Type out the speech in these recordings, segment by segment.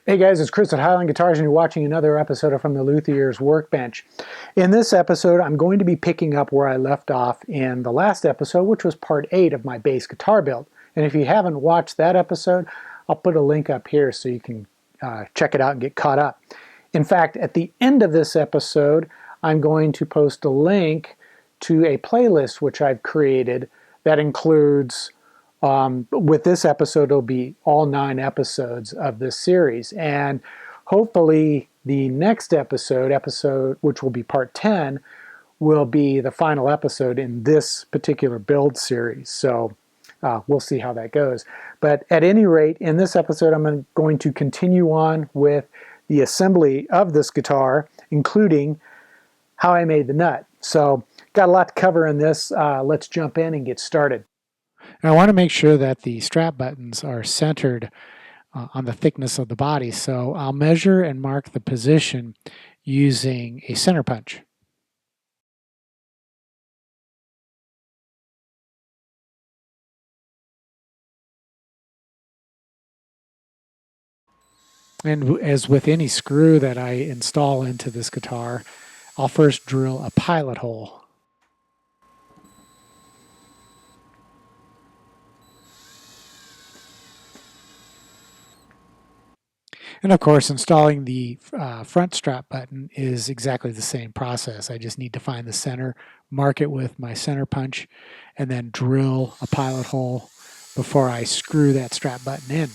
Hey guys, it's Chris at Highline Guitars and you're watching another episode of From the Luthier's Workbench. In this episode, I'm going to be picking up where I left off in the last episode, which was part 8 of my bass guitar build. And if you haven't watched that episode, I'll put a link up here so you can check it out and get caught up. In fact, at the end of this episode, I'm going to post a link to a playlist which I've created that includes with this episode, it'll be all 9 episodes of this series. And hopefully the next episode, which will be part 10, will be the final episode in this particular build series. So we'll see how that goes. But at any rate, in this episode, I'm going to continue on with the assembly of this guitar, including how I made the nut. So got a lot to cover in this. Let's jump in and get started. And I want to make sure that the strap buttons are centered on the thickness of the body. So I'll measure and mark the position using a center punch. And as with any screw that I install into this guitar, I'll first drill a pilot hole. And of course, installing the front strap button is exactly the same process. I just need to find the center, mark it with my center punch, and then drill a pilot hole before I screw that strap button in.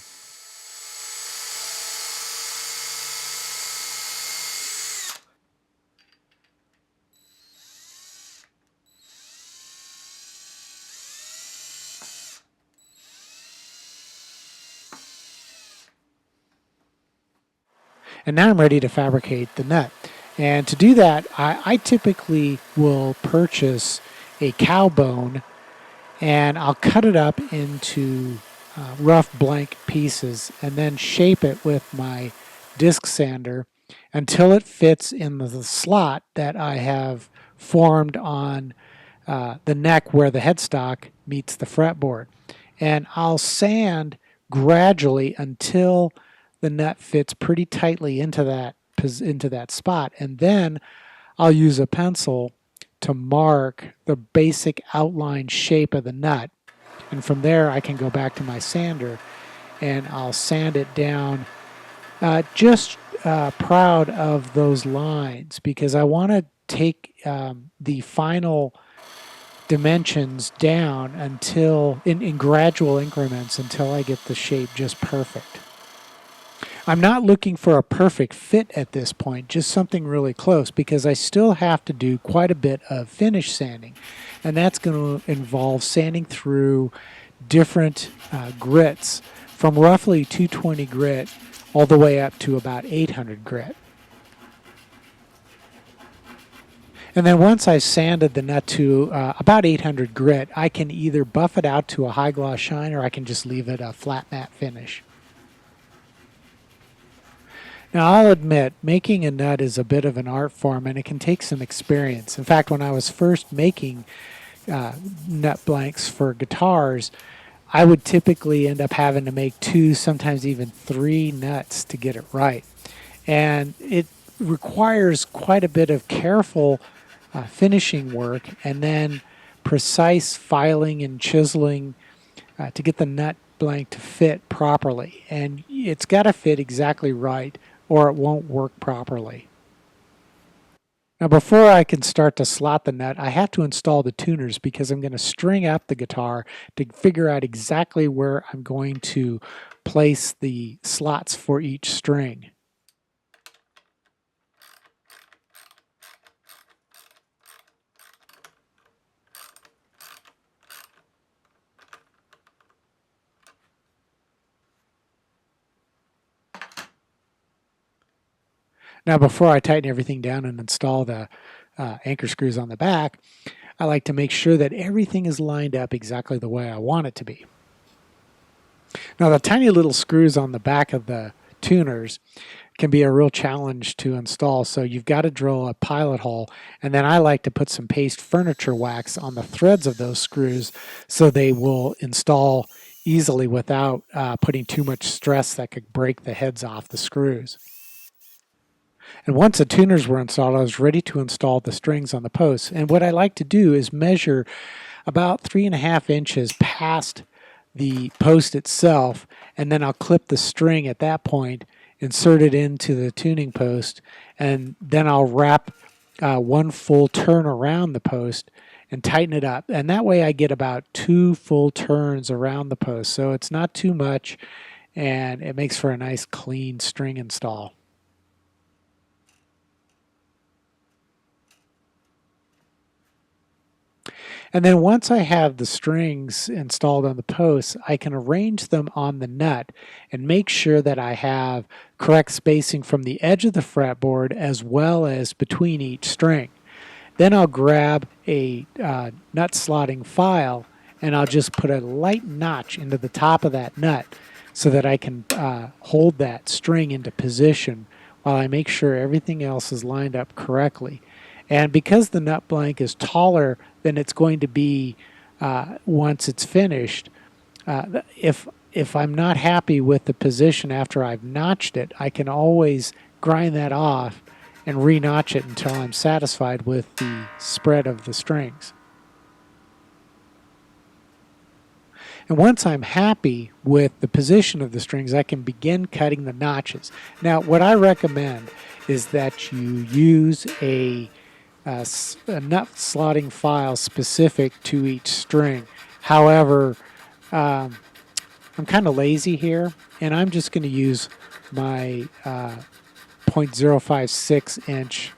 And now I'm ready to fabricate the nut. And to do that, I typically will purchase a cow bone and I'll cut it up into rough blank pieces and then shape it with my disc sander until it fits in the slot that I have formed on the neck where the headstock meets the fretboard. And I'll sand gradually until the nut fits pretty tightly into that spot, and then I'll use a pencil to mark the basic outline shape of the nut, and from there I can go back to my sander and I'll sand it down. Just proud of those lines because I want to take the final dimensions down until in gradual increments until I get the shape just perfect. I'm not looking for a perfect fit at this point, just something really close, because I still have to do quite a bit of finish sanding, and that's going to involve sanding through different grits from roughly 220 grit all the way up to about 800 grit. And then once I've sanded the nut to about 800 grit, I can either buff it out to a high gloss shine or I can just leave it a flat matte finish. Now, I'll admit, making a nut is a bit of an art form and it can take some experience. In fact, when I was first making nut blanks for guitars, I would typically end up having to make 2, sometimes even 3 nuts to get it right. And it requires quite a bit of careful finishing work and then precise filing and chiseling to get the nut blank to fit properly. And it's got to fit exactly right, or it won't work properly. Now, before I can start to slot the nut, I have to install the tuners because I'm going to string up the guitar to figure out exactly where I'm going to place the slots for each string. Now, before I tighten everything down and install the anchor screws on the back, I like to make sure that everything is lined up exactly the way I want it to be. Now, the tiny little screws on the back of the tuners can be a real challenge to install, so you've got to drill a pilot hole, and then I like to put some paste furniture wax on the threads of those screws so they will install easily without putting too much stress that could break the heads off the screws. And once the tuners were installed, I was ready to install the strings on the posts. And what I like to do is measure about 3.5 inches past the post itself, and then I'll clip the string at that point, insert it into the tuning post, and then I'll wrap one full turn around the post and tighten it up. And that way I get about 2 full turns around the post. So it's not too much, and it makes for a nice clean string install. And then once I have the strings installed on the posts, I can arrange them on the nut and make sure that I have correct spacing from the edge of the fretboard as well as between each string. Then I'll grab a nut slotting file and I'll just put a light notch into the top of that nut so that I can hold that string into position while I make sure everything else is lined up correctly. And because the nut blank is taller than it's going to be once it's finished, if I'm not happy with the position after I've notched it, I can always grind that off and re-notch it until I'm satisfied with the spread of the strings. And once I'm happy with the position of the strings, I can begin cutting the notches. Now, what I recommend is that you use a nut slotting file specific to each string. However, I'm kind of lazy here, and I'm just going to use my 0.056 inch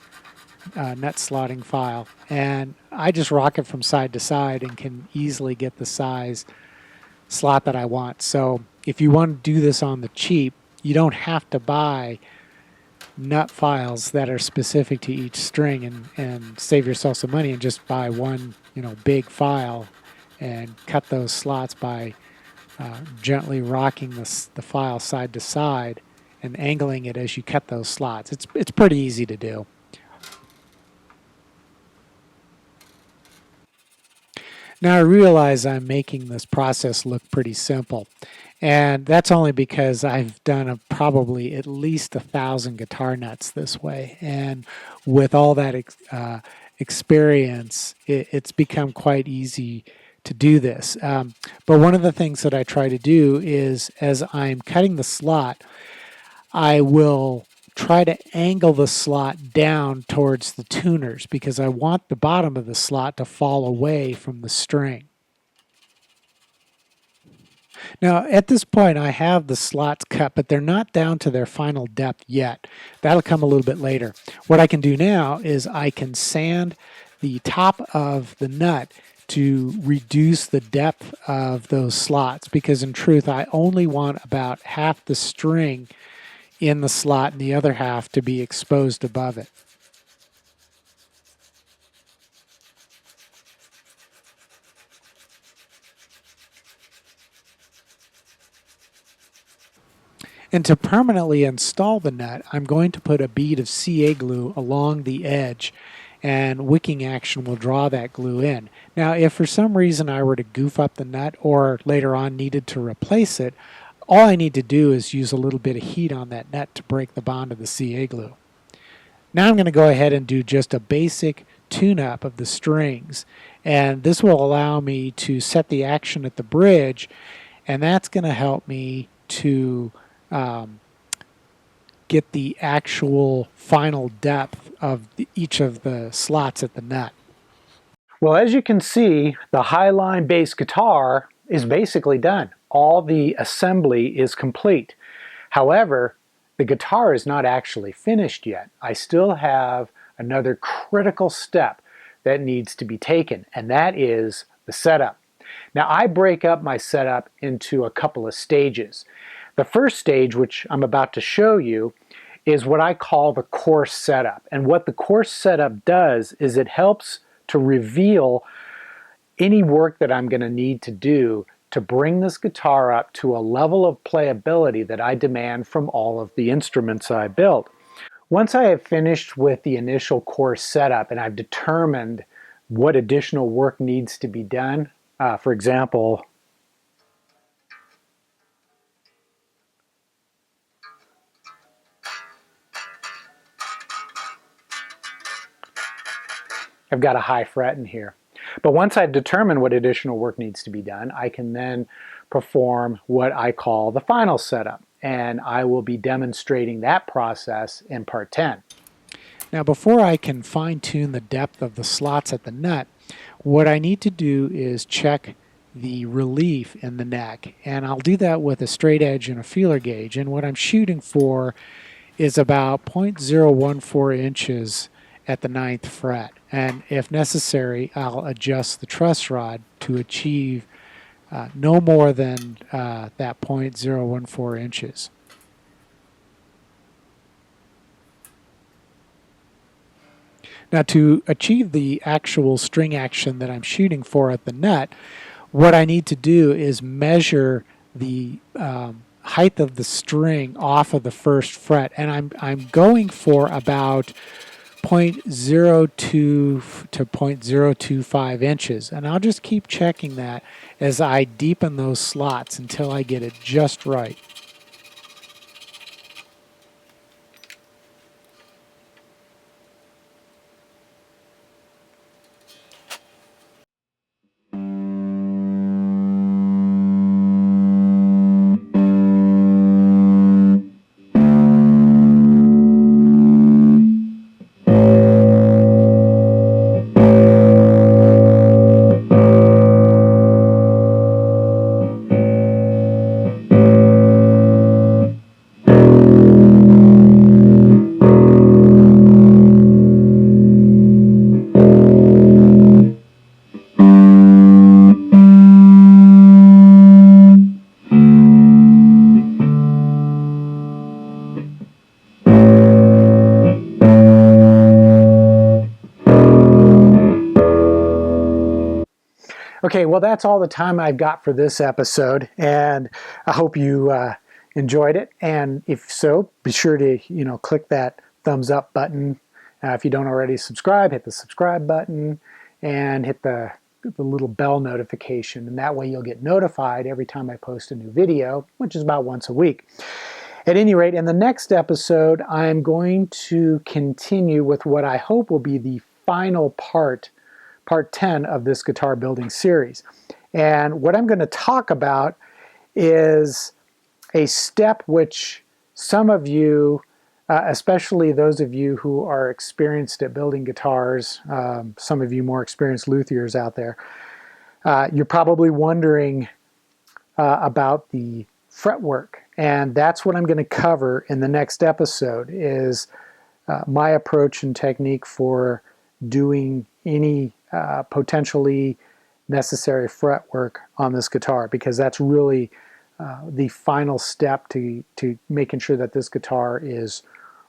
nut slotting file, and I just rock it from side to side and can easily get the size slot that I want. So if you want to do this on the cheap, you don't have to buy nut files that are specific to each string and save yourself some money and just buy one big file and cut those slots by gently rocking the file side to side and angling it as you cut those slots. It's pretty easy to do. Now I realize I'm making this process look pretty simple, and that's only because I've done probably at least 1,000 guitar nuts this way, and with all that experience, it's become quite easy to do this. But one of the things that I try to do is, as I'm cutting the slot, I will try to angle the slot down towards the tuners because I want the bottom of the slot to fall away from the string. Now, at this point, I have the slots cut, but they're not down to their final depth yet. That'll come a little bit later. What I can do now is I can sand the top of the nut to reduce the depth of those slots because, in truth, I only want about half the string in the slot and the other half to be exposed above it. And to permanently install the nut, I'm going to put a bead of CA glue along the edge, and wicking action will draw that glue in. Now, if for some reason I were to goof up the nut or later on needed to replace it, all I need to do is use a little bit of heat on that nut to break the bond of the CA glue. Now I'm going to go ahead and do just a basic tune-up of the strings, and this will allow me to set the action at the bridge, and that's going to help me to get the actual final depth of each of the slots at the nut. Well, as you can see, the Highline bass guitar is basically done. All the assembly is complete. However, the guitar is not actually finished yet. I still have another critical step that needs to be taken, and that is the setup. Now, I break up my setup into a couple of stages. The first stage, which I'm about to show you, is what I call the course setup. And what the course setup does is it helps to reveal any work that I'm going to need to do to bring this guitar up to a level of playability that I demand from all of the instruments I built. Once I have finished with the initial course setup and I've determined what additional work needs to be done, for example, I've got a high fret in here. But once I've determined what additional work needs to be done, I can then perform what I call the final setup. And I will be demonstrating that process in part 10. Now, before I can fine-tune the depth of the slots at the nut, what I need to do is check the relief in the neck, and I'll do that with a straight edge and a feeler gauge. And what I'm shooting for is about 0.014 inches at the 9th fret, and if necessary, I'll adjust the truss rod to achieve no more than that 0.014 inches. Now, to achieve the actual string action that I'm shooting for at the nut, what I need to do is measure the height of the string off of the first fret, and I'm going for about 0.02 to 0.025 inches, and I'll just keep checking that as I deepen those slots until I get it just right. Okay, well, that's all the time I've got for this episode, and I hope you enjoyed it. And if so, be sure to click that thumbs up button. If you don't already subscribe, hit the subscribe button and hit the little bell notification, and that way you'll get notified every time I post a new video, which is about once a week. At any rate, in the next episode, I'm going to continue with what I hope will be the final part 10 of this guitar building series. And what I'm going to talk about is a step which some of you, especially those of you who are experienced at building guitars, some of you more experienced luthiers out there, you're probably wondering about the fretwork. And that's what I'm going to cover in the next episode, is my approach and technique for doing any potentially necessary fretwork on this guitar, because that's really the final step to making sure that this guitar is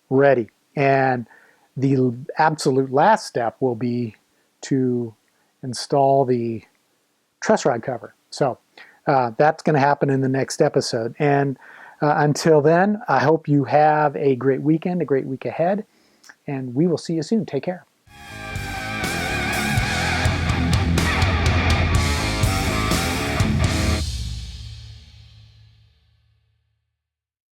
ready. And the absolute last step will be to install the truss rod cover. So that's going to happen in the next episode. And until then, I hope you have a great weekend, a great week ahead, and we will see you soon. Take care.